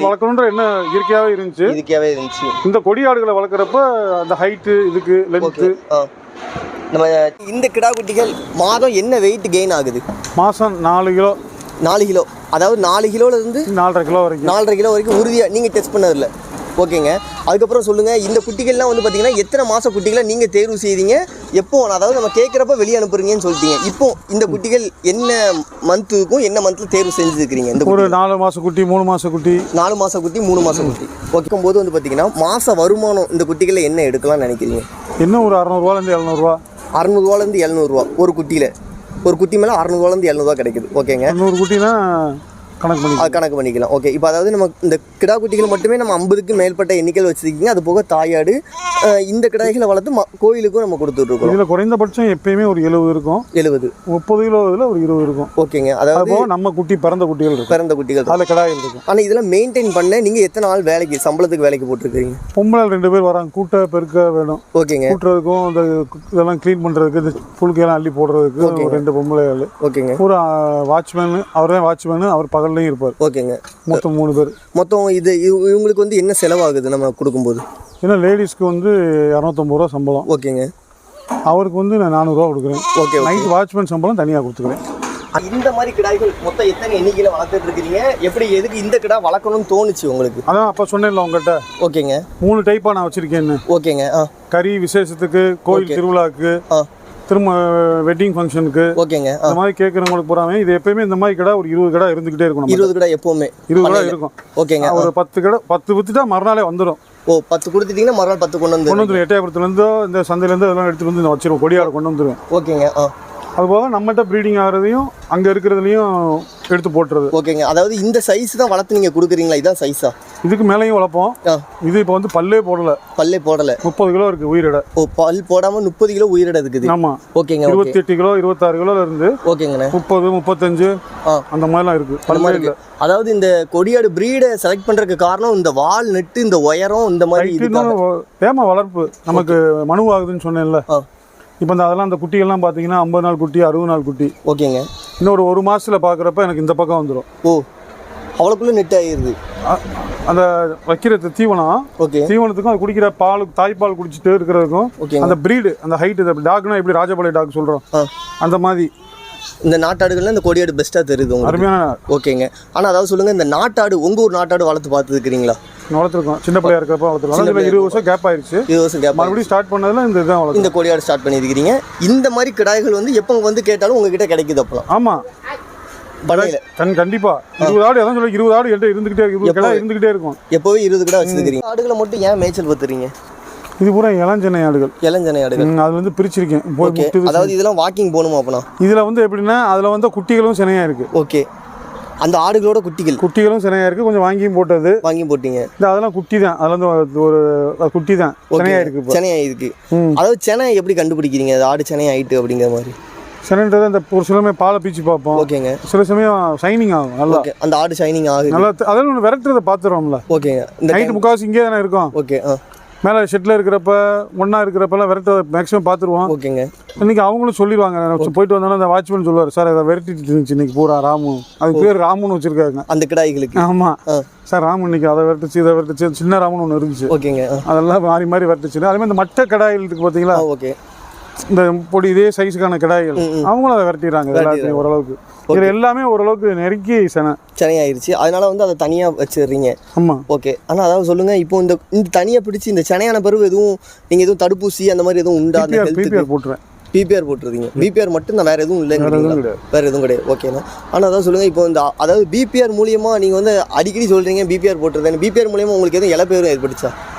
B: வளர்க்கணுன்ற என்ன இயற்கையாகவே இருந்துச்சு. இந்த கொடி ஆடுகளை வளர்க்குறப்ப அந்த ஹைட்டு இதுக்கு லென்த்து.
A: நம்ம இந்த கிடா குட்டிகள் மாதம் என்ன வெயிட் கெயின் ஆகுது?
B: மாதம் 4 கிலோ.
A: 4 கிலோ. அதாவது 4 கிலோலேருந்து
B: 4.5 கிலோ வரைக்கும்.
A: 4.5 கிலோ வரைக்கும் உறுதியாக நீங்கள் டெஸ்ட் பண்ணதில்ல. ஓகேங்க. அதுக்கப்புறம் சொல்லுங்கள், இந்த குட்டிகள்லாம் பார்த்தீங்கன்னா எத்தனை மாத குட்டிகளை நீங்கள் தேர்வு செய்தீங்க? எப்போ அதாவது நம்ம கேட்குறப்ப வெளியே அனுப்புறீங்கன்னு சொல்லிட்டீங்க. இப்போ இந்த குட்டிகள் என்ன மந்த்துக்கும் என்ன மந்தில் தேர்வு செஞ்சுருக்கிறீங்க? இந்த
B: ஒரு 4 மாத குட்டி 3 மாத குட்டி
A: 4 மாத குட்டி 3 மாத குட்டி வைக்கும்போது பார்த்தீங்கன்னா மாத வருமானம் இந்த குட்டிகளில் என்ன எடுக்கலாம்னு நினைக்கிறீங்க?
B: என்ன ஒரு 600ரூவாலேருந்து 700ரூவா.
A: 600ரூவாலேருந்து 700ரூவா ஒரு குட்டியில். ஒரு குட்டி மேலே 600ரூவாலேருந்து 700ரூவா கிடைக்குது. ஓகேங்க.
B: 100 குட்டினா
A: கணக்கு பண்ணிக்கலாம். ஓகே. இப்போ அதாவது நம்ம இந்த கிடா குட்டிகள் மட்டுமே நம்ம 50க்கு மேற்பட்ட எண்ணிக்கையில் வச்சுருக்கீங்க. அது போக தாயாடு இந்த கிடாய்களை வளர்த்து கோயிலுக்கும் நம்ம கொடுத்துட்ருக்கோம்.
B: இதில் குறைந்தபட்சம் எப்பயுமே ஒரு 70 இருக்கும். 70 30 கிலோ இதில் ஒரு 20 இருக்கும்.
A: ஓகேங்க. அதாவது
B: நம்ம குட்டி பிறந்த குட்டிகள் அதில் கிடாய்கள் இருக்கும்.
A: ஆனால் இதெல்லாம் மெயின்டைன் பண்ண நீங்கள் எத்தனை நாள் சம்பளத்துக்கு வேலைக்கு போட்டிருக்கீங்க?
B: பொம்பளை 2 பேர் வராங்க. கூட்ட பெருக்க வேணும்.
A: ஓகேங்க.
B: கூட்டுறதுக்கும் இந்த இதெல்லாம் க்ளீன் பண்ணுறதுக்கு இந்த புழுக்கையெல்லாம் அள்ளி போடுறதுக்கு 2 பொம்பளை ஆள்.
A: ஓகேங்க.
B: ஒரு வாட்ச்மேனு, அவர் தான் வாட்ச்மேனு, அவர் பகல்லையும் இருப்பார்.
A: ஓகேங்க.
B: மொத்தம் 3 பேர்.
A: மொத்தம் இவங்களுக்கு என்ன செலவாகுது நம்ம கொடுக்கும்போது?
B: ஏன்னா லேடிஸ்க்கு 250 ரூபா சம்பளம்.
A: ஓகேங்க.
B: அவருக்கு நான் 400 ரூபா கொடுக்குறேன்.
A: ஓகே.
B: நைட் வாட்ச்மேன் சம்பளம் தனியாக கொடுத்துக்கிறேன்.
A: இந்த மாதிரி கிடாய்கள் மொத்தம் எத்தனை எண்ணிக்கையில் வளர்த்துட்டு இருக்கீங்க? எதுக்கு இந்த கிடா வளர்க்கணும்னு தோணுச்சு உங்களுக்கு?
B: அதான் அப்போ சொன்னேன்ல உங்கள்கிட்ட.
A: ஓகேங்க.
B: 3 டைப்பாக நான் வச்சுருக்கேன்னு.
A: ஓகேங்க.
B: கறி விசேஷத்துக்கு, கோயில் திருவிழாவுக்கு, திரும்ப வெட்டிங் ஃபங்க்ஷனுக்கு.
A: ஓகேங்க.
B: இந்த மாதிரி கேட்குறவங்களுக்கு போறாமே இது எப்பயுமே இந்த மாதிரி கடை ஒரு 20 கடை இருந்துகிட்டே இருக்கும்.
A: 20 கடை எப்பவுமே
B: 20 கடை இருக்கும்.
A: ஓகேங்க.
B: ஒரு 10 கடை 10 வித்துட்டா மறுநாளே வந்துடும்.
A: 10 கொடுத்துட்டீங்கன்னா மறுநாள் 10 கொண்டு வந்துடும்.
B: எட்டயபுரத்துலேருந்தோ இந்த சந்தையிலேருந்து அதெல்லாம் எடுத்துகிட்டு வந்து வச்சிருவோம். கொடியாட கொண்டு வந்துடுவேன்.
A: ஓகேங்க.
B: அதுபோக நம்மகிட்ட ப்ரீடிங் ஆகிறதையும் அங்கே இருக்கிறதுலையும் எடுத்து போட்டுறது.
A: ஓகேங்க. அதாவது இந்த சைஸ் தான் வளர்த்து நீங்கள் கொடுக்குறீங்களா? இதான் சைஸா?
B: இதுக்கு மேலேயும் வளர்ப்போம். இது இப்போ பல்லே போடலை. 30 கிலோ இருக்குது உயிரிடை.
A: பல் போடாமல் 30 கிலோ உயிரிடை இருக்குது.
B: ஆமாம்.
A: ஓகேங்க.
B: 28 கிலோ 26 கிலோல இருந்து.
A: ஓகேங்கண்ணே.
B: 30 35 அந்த மாதிரிலாம் இருக்குது. பல்லே இல்லை.
A: அதாவது இந்த கொடியாடு பிரீடை செலக்ட் பண்ணுறதுக்கு காரணம் இந்த வால் நெட்டு, இந்த உயரம், இந்த மாதிரி
B: ஏமா வளர்ப்பு நமக்கு மனு ஆகுதுன்னு சொன்னேன்ல. இப்போ அதெல்லாம் அந்த குட்டிகள்லாம் பார்த்தீங்கன்னா 50 நாள் குட்டி 60 நாள் குட்டி.
A: ஓகேங்க.
B: இன்னொரு 1 மாதத்தில் பார்க்குறப்ப எனக்கு இந்த பக்கம் வந்துடும்.
A: அவ்வளோக்குள்ளே நெட் ஆகிடுது.
B: அந்த வைக்கிற தீவனம்.
A: ஓகே.
B: தீவனத்துக்கும் அது குடிக்கிற பால், தாய்ப்பால் குடிச்சிட்டு இருக்கிறதுக்கும் அந்த பிரீடு, அந்த ஹைட்டு, டாக்னா எப்படி ராஜபாளைய டாக் சொல்கிறோம் அந்த மாதிரி
A: இந்த நாட்டாடுகள்லாம் இந்த கொடியாடு பெஸ்ட்டாக தெரியுது.
B: அருமையான.
A: ஓகேங்க. ஆனால் அதாவது சொல்லுங்கள், இந்த நாட்டாடு உங்கள் ஊர் நாட்டாடு வளர்த்து பார்த்துருக்கிறீங்களா?
B: வளர்த்துருக்கோம். சின்ன பிள்ளையா இருக்கப்போ வளர்த்துருக்கோம். 20 வருஷம் கேப் ஆயிடுச்சு.
A: 20 வருஷம் கேப்.
B: மறுபடியும் ஸ்டார்ட் பண்ணதில் இந்த
A: கொடியாடு ஸ்டார்ட் பண்ணியிருக்கிறீங்க. இந்த மாதிரி கிடாய்கள் எப்போ கேட்டாலும் உங்ககிட்ட கிடைக்குது அப்பலாம்?
B: ஆமாம். கண்டிப்பா 20 ஆடு எல்லாம் சொல்லி 20 ஆடு இருந்துகிட்டே இருக்கும்.
A: எப்போவே 20 கிடா வச்சிருக்கீங்க. ஆடுகளை மட்டும் ஏன் மேய்ச்சல் பத்துறீங்க?
B: இது பூரா இளஞ்சென்னை ஆடுகள். அது பிரிச்சிருக்கேன்.
A: அதாவது இதெல்லாம் வாக்கிங் போகணுமா? அப்பனா
B: இதுல எப்படின்னா அதுல குட்டிகளும் சினையா இருக்கு.
A: ஓகே. அந்த ஆடுகளோட குட்டிகளும்
B: சினையா இருக்கு, கொஞ்சம் வாங்கியும்
A: போட்டீங்க.
B: அதெல்லாம் குட்டி தான், அதுல இருந்து ஒரு குட்டி தான் சினையா இருக்கு.
A: அதாவது செனை எப்படி கண்டுபிடிக்கிறீங்க, அது ஆடு செனை ஆயிட்டு அப்படிங்கிற மாதிரி?
B: செனைன்றது அந்த ஒரு சில சமயம் பாலை பீச்சு பார்ப்போம்.
A: ஓகேங்க.
B: சில சமயம் ஷைனிங் ஆகும் நல்லா.
A: அந்த ஆடு ஷைனிங் ஆகுது
B: நல்லா, அதெல்லாம் விரட்டுறதை பார்த்துருவோம்ல.
A: ஓகேங்க.
B: இந்த நைட்டு முக்கால்வாசி இங்கே தானே இருக்கும்.
A: ஓகே.
B: மேலே ஷெட்டில் இருக்கிறப்ப ஒன்றா இருக்கிறப்பெல்லாம் விரட்டுறதை மேக்ஸிமம் பார்த்துருவோம்.
A: ஓகேங்க.
B: இன்னைக்கு அவங்களும் சொல்லிடுவாங்க, போயிட்டு வந்தாலும் அந்த வாட்ச்மேன் சொல்லுவார், சார் அதை விரட்டிட்டு இருந்துச்சு இன்னைக்கு பூரா ராமு, அதுக்கு பேர் ராமுன்னு வச்சிருக்காங்க அந்த கிடாய்களுக்கு. ஆமாம் சார், ராமு இன்னைக்கு அதை விரட்டுச்சு இதை விரட்டுச்சு, சின்ன ராமுன்னு ஒன்று இருந்துச்சு.
A: ஓகேங்க.
B: அதெல்லாம் மாறி விரட்டுச்சு. அதே மாதிரி இந்த மற்ற கடாய்கள் இருக்கு பார்த்தீங்களா.
A: ஓகே.
B: இந்த பொடி இதே சைஸுக்கான கிடாய்கள் அவங்களும் அதை விரட்டிடுறாங்க எல்லாத்தையும் ஓரளவுக்கு. இது எல்லாமே ஓரளவுக்கு நெருக்கி
A: செனையாயிருச்சு. அதனால வந்து அதை தனியாக வச்சிடுறீங்க.
B: ஆமாம்.
A: ஓகே. ஆனால் அதாவது சொல்லுங்க, இப்போ இந்த தனியாக பிடிச்சி இந்த செனையான பிறகு எதுவும் தடுப்பூசி அந்த மாதிரி எதுவும் உண்டா?
B: பிபிஆர் போட்டுருவேன்.
A: பிபிஆர் போட்டுருந்தீங்க. பிபிஆர் மட்டும் தான், வேறு எதுவும் இல்லைங்க? வேறு எதுவும் கிடையாது. ஓகேண்ணா. ஆனால் அதான் சொல்லுங்கள், இப்போ அதாவது பிபிஆர் மூலியமாக நீங்கள் வந்து அடிக்கடி சொல்கிறீங்க பிபிஆர் போட்டுருந்தேன். பிபிஆர் மூலியமாக உங்களுக்கு எதுவும் இழப்பேரும் ஏற்பட்டுச்சா?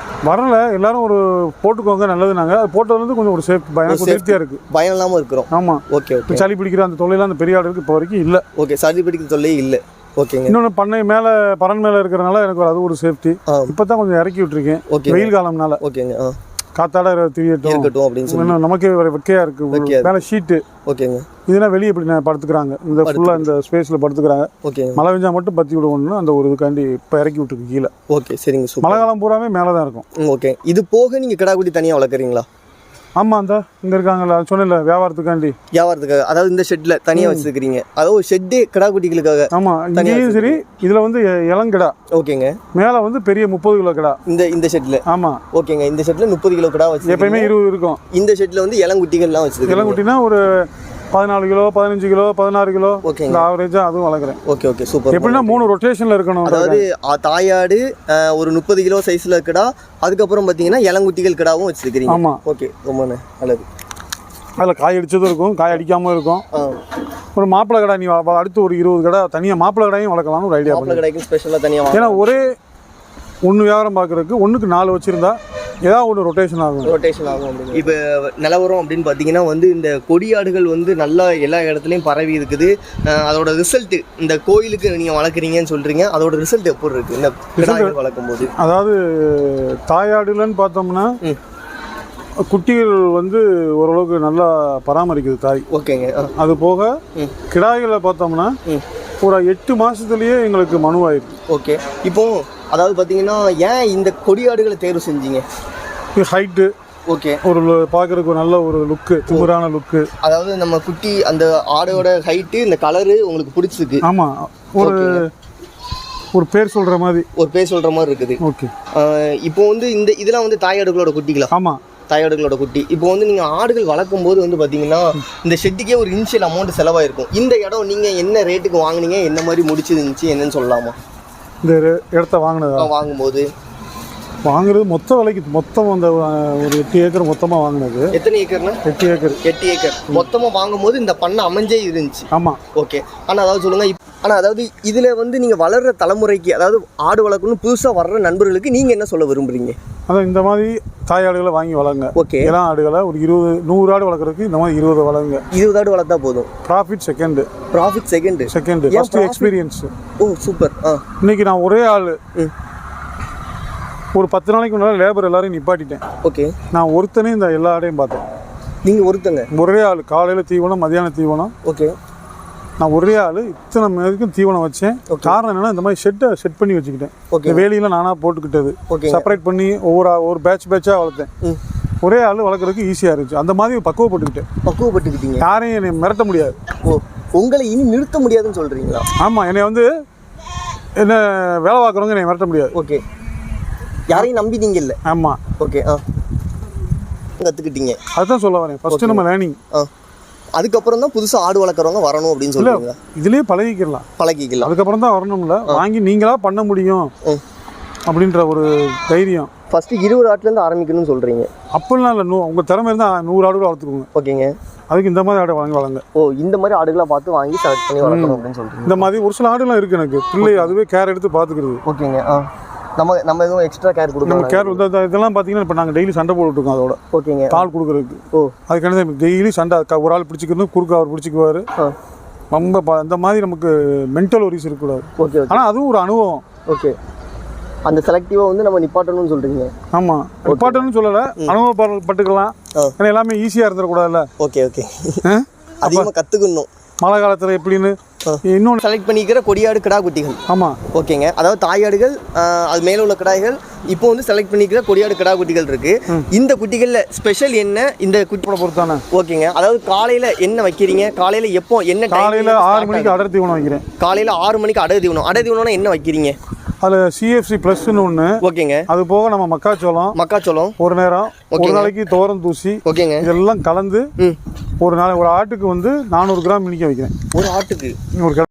B: வரல, எல்லாரும் ஒரு போட்டுக்கோங்க நல்லது. நாங்கள் அது போட்டது கொஞ்சம் ஒரு சேஃப்டியாக இருக்குது,
A: பயம் இல்லாமல் இருக்கிறோம்.
B: ஆமாம்.
A: ஓகே.
B: சளி பிடிக்கிற அந்த தொல்லையெல்லாம் அந்த பெரிய ஆடுக்கு இப்போ வரைக்கும் இல்லை.
A: ஓகே. சளி பிடிக்கிற தொல்லையே இல்லை. ஓகேங்க.
B: இன்னொன்று பண்ணை மேலே பறன் மேலே இருக்கிறனால எனக்கு அது ஒரு சேஃப்டி. இப்போ தான் கொஞ்சம் இறக்கி விட்டுருக்கேன்.
A: ஓகே.
B: வெயில் காலம்னால.
A: ஓகேங்க.
B: காத்தாட இருக்கட்டும் அப்படின்னு சொல்லி நமக்கே வெக்கையாக இருக்குது. மேலே ஷீட்டு.
A: ஓகேங்க.
B: இதெல்லாம் வெளியே இப்படி படுத்துக்கிறாங்க, இந்த ஃபுல்லாக இந்த ஸ்பேஸில் படுத்துக்கிறாங்க.
A: ஓகே.
B: மழை பெஞ்சா மட்டும் பற்றி விடுவோம்னு அந்த ஒரு இதுக்காண்டி இப்போ இறக்கி விட்டுருக்கு கீழே.
A: ஓகே. சரிங்க.
B: மழை காலம் பூராமே மேலே தான் இருக்கும்.
A: ஓகே. இது போக நீங்கள் கிடாக்குட்டி தனியாக வளர்க்குறீங்களா?
B: ஆமாம், அந்த இங்கே இருக்காங்களா சொன்னல வியாபாரத்துக்காக. அதாவது இந்த ஷெட்டில் தனியாக வச்சுருக்கிறீங்க, அதாவது ஷெட்டு கிடாக்குட்டிகளுக்காக. ஆமாம், இங்கேயும் சரி. இதில் வந்து இளங்கிடா. ஓகேங்க. மேலே வந்து பெரிய 30 கிலோ கிடா இந்த ஷெட்டில். ஆமாம். ஓகேங்க. இந்த ஷெட்டில் 30 கிலோ கிடா வச்சு எப்பயுமே 20 இருக்கும். இந்த ஷெட்டில் வந்து இளங்குட்டிகள்லாம் வச்சுருக்கு. இளங்குட்டினா ஒரு 14 கிலோ 15 கிலோ 16 கிலோ. ஓகே. ஆவரேஜாக அதுவும் வளர்க்குறேன். ஓகே. ஓகே. சூப்பர். எப்படின்னா 3 ரொட்டேஷனில் இருக்கணும். அதாவது தாயாடு ஒரு 30 கிலோ சைஸில் கிடா, அதுக்கப்புறம் பார்த்தீங்கன்னா இளங்குட்டிகள் கிடாவும் வச்சுருக்கிறீங்க. ஆமாம். ஓகே. ரொம்ப நல்லது. அதில் காய் அடித்ததும் இருக்கும், காய் அடிக்காமல் இருக்கும். ஒரு மாப்பிள்ளை கடை நீ அடுத்து ஒரு 20 கடை தனியாக மாப்பிள்ளை கடையும் வளர்க்கலாம்னு ஒரு ஐடியா. மாப்பிள்ளை கடைக்கு ஸ்பெஷலாக தனியாக, ஏன்னா ஒரே ஒன்று வியாபாரம் பார்க்குறதுக்கு ஒன்றுக்கு 4 வச்சுருந்தா ஏதாவது ஒன்று ரொட்டேஷன் ஆகும் அப்படின்னு. இப்போ நிலவரம் அப்படின்னு பார்த்தீங்கன்னா வந்து இந்த கொடியாடுகள் வந்து நல்லா எல்லா இடத்துலையும் பரவி இருக்குது. அதோட ரிசல்ட்டு இந்த கோயிலுக்கு நீங்கள் வளர்க்குறீங்கன்னு சொல்கிறீங்க, அதோட ரிசல்ட் எப்படி இருக்குது இந்த ரிசல்ட் வளர்க்கும் போது? அதாவது தாயாடுலன்னு பார்த்தோம்னா குட்டிகள் வந்து ஓரளவுக்கு நல்லா பராமரிக்குது தாய். ஓகேங்க. அது போக கிடாய்களை பார்த்தோம்னா ஒரு 8 மாதத்துலேயே எங்களுக்கு மனுவாயிருக்கு. ஓகே. இப்போ அதாவது பார்த்தீங்கன்னா ஏன் இந்த கொடியாடுகளை தேர்வு செஞ்சீங்க? ஹைட்டு. ஓகே. ஒரு பார்க்குறதுக்கு நல்ல ஒரு லுக்கு, திமிரான லுக்கு. அதாவது நம்ம குட்டி அந்த ஆடோட ஹைட்டு, இந்த கலரு உங்களுக்கு பிடிச்சிருக்கு. ஆமாம். ஒரு பேர் சொல்கிற மாதிரி இருக்குது. ஓகே. இப்போ வந்து இதெல்லாம் வந்து தாயாடுகளோட குட்டிகளா? ஆமாம், தாயாடுகளோட குட்டி. இப்போ வந்து நீங்கள் ஆடுகள் வளர்க்கும் போது வந்து பார்த்தீங்கன்னா இந்த ஷெட்டுக்கே ஒரு இனிஷியல் அமௌண்ட் செலவாயிருக்கும். இந்த இடம் நீங்கள் என்ன ரேட்டுக்கு வாங்கினீங்க, என்ன மாதிரி முடிச்சிருந்துச்சு, என்னன்னு சொல்லலாமா? இந்த இடத்த வாங்கும்போது வாங்குறது மொத்த விலைக்கு மொத்தம் அந்த ஒரு 8 ஏக்கர் மொத்தமாக வாங்கினது. எத்தனை ஏக்கர்னா? 8 ஏக்கர். 8 ஏக்கர் மொத்தமாக வாங்கும்போது இந்த பண்ணை அமைஞ்சே இருந்துச்சு. ஆமாம். ஓகே. ஆனால் அதாவது சொல்லுங்கள், ஆனால் அதாவது இதில் வந்து நீங்கள் வளர்கிற தலைமுறைக்கு, அதாவது ஆடு வளர்க்கணும்னு புதுசாக வர்ற நண்பர்களுக்கு நீங்கள் என்ன சொல்ல விரும்புகிறீங்க? அதான் இந்த மாதிரி தாயாடுகளை வாங்கி வளருங்க. ஓகே. இளம் ஆடுகளை ஒரு 100 ஆடு வளர்க்குறதுக்கு இந்த மாதிரி 20 வளருங்க. 20 ஆடு வளர்த்தா போதும். Profit second. First experience. ஓ சூப்பர். இன்னைக்கு நான் ஒரே ஆள் ஒரு 10 நாளைக்கு முன்னாடி லேபர் எல்லாரையும் நிப்பாட்டிட்டேன். ஓகே. நான் ஒருத்தனே இந்த எல்லா ஆடையும் பார்த்தேன். நீங்கள் ஒருத்தங்க? ஒரே ஆள். காலையில் தீவனம், மதியானம் தீவனம். ஓகே. நான் ஒரே ஆள் இத்தனை வரைக்கும் தீவனம் வச்சேன். காரணம் என்னன்னா இந்த மாதிரி செட் பண்ணி வச்சுக்கிட்டேன். ஓகே. வேலியெல்லாம் நானாக போட்டுக்கிட்டது. ஓகே. செப்பரேட் பண்ணி ஒரு பேட்சாக வளர்த்தேன். ஒரே ஆள் வளர்க்குறதுக்கு ஈஸியாக இருந்துச்சு. அந்த மாதிரி பக்குவப்பட்டுக்கிட்டீங்க. யாரையும் என்னை மிரட்ட முடியாது. ஓ, உங்களை இனி நிறுத்த முடியாதுன்னு சொல்கிறீங்களா? ஆமாம், என்னை வந்து என்ன வேலை பார்க்குறவங்க என்னை மிரட்ட முடியாது. ஓகே. யாரையும் நம்பிட்டீங்க இல்லை? ஆமாம். ஓகே. கற்றுக்கிட்டீங்க, அதுதான் சொல்ல வரேன். ஃபஸ்ட்டு நம்ம லேர்னிங், அதுக்கப்புறம் தான் புதுசாக ஆடு வளர்க்குறவங்க வரணும் அப்படின்னு சொல்லுவாங்க. இதுலேயே பழகிக்கலாம். அதுக்கப்புறம் தான் வரணும்ல. வாங்கி நீங்களா பண்ண முடியும் அப்படின்ற ஒரு தைரியம். ஃபஸ்ட்டு 20 ஆட்டுலேருந்து ஆரம்பிக்கணும்னு சொல்கிறீங்க. அப்படிலாம் இல்லை, உங்கள் திறமை இருந்தால் 100 ஆடுகளை வளர்த்துக்கோங்க. ஓகேங்க. அதுக்கு இந்த மாதிரி ஆடு வாங்கி வளங்க. ஓ, இந்த மாதிரி ஆடுகளை பார்த்து வாங்கி செலக்ட் பண்ணி வளர்க்கணும் அப்படின்னு சொல்கிறீங்க. இந்த மாதிரி ஒரு சில ஆடுலாம் இருக்குது எனக்கு. பிள்ளை அதுவே கேர் எடுத்து பார்த்துக்கிறது. ஓகேங்க. நம்ம எதுவும் எக்ஸ்ட்ரா கேர் கொடுக்கணும். கேர் இதெல்லாம் பார்த்தீங்கன்னா இப்போ நாங்கள் டெய்லி சண்டை போட்டுருக்கோம் அதோட. ஓகேங்க. கால் கொடுக்குறதுக்கு. ஓ, அதுக்கான டெய்லி சண்டை. ஒரு ஆள் பிடிச்சிக்கணும், குறுக்க அவர் பிடிச்சிக்குவார். ரொம்ப இந்த மாதிரி நமக்கு மென்டல் ஒரிஸ் இருக்கக்கூடாது.
A: ஓகே.
B: ஆனால் அதுவும் ஒரு அனுபவம்.
A: ஓகே. அந்த செலக்டிவாக வந்து நம்ம நிப்பாட்டணும்னு சொல்கிறீங்க.
B: ஆமாம், நிப்பாட்டணும்னு சொல்லலை, அனுபவப்பட்டுக்கலாம். ஏன்னா எல்லாமே ஈஸியாக இருந்துடக்கூடாதுல்ல.
A: Okay okay. அதிகமாக கற்றுக்கணும்.
B: மழை காலத்தில் எப்படின்னு இன்னொன்று
A: செலக்ட் பண்ணிக்கிற கொடியாடு கிடா குட்டிகள்.
B: ஆமாம்.
A: ஓகேங்க. அதாவது தாயாடுகள், அது மேலே உள்ள கிடாய்கள், இப்போ வந்து செலக்ட் பண்ணிக்கிற கொடியாடு கிடா குட்டிகள் இருக்கு. இந்த குட்டிகளில் ஸ்பெஷல் என்ன? இந்த குட்டியோட
B: பொறுத்தானே.
A: ஓகேங்க. அதாவது காலையில் என்ன வைக்கிறீங்க? காலையில் எப்போ என்ன?
B: காலையில் 6 மணிக்கு அடர் தீவனம் வைக்கிறேன்.
A: காலையில் 6 மணிக்கு அடர் தீவனம். அடர் தீவனம்னா என்ன வைக்கிறீங்க?
B: அதில் சிஎஃப்சி ப்ளஸ்ன்னு ஒன்று.
A: ஓகேங்க.
B: அது போக நம்ம மக்காச்சோளம் ஒரு நேரம், ஒரு நாளைக்கு துவரம் தூசி.
A: ஓகேங்க.
B: இதெல்லாம் கலந்து ஒரு ஆட்டுக்கு வந்து 400 கிராம் மினிக்க வைக்கிறேன்.
A: ஒரு ஆட்டுக்கு
B: ஒரு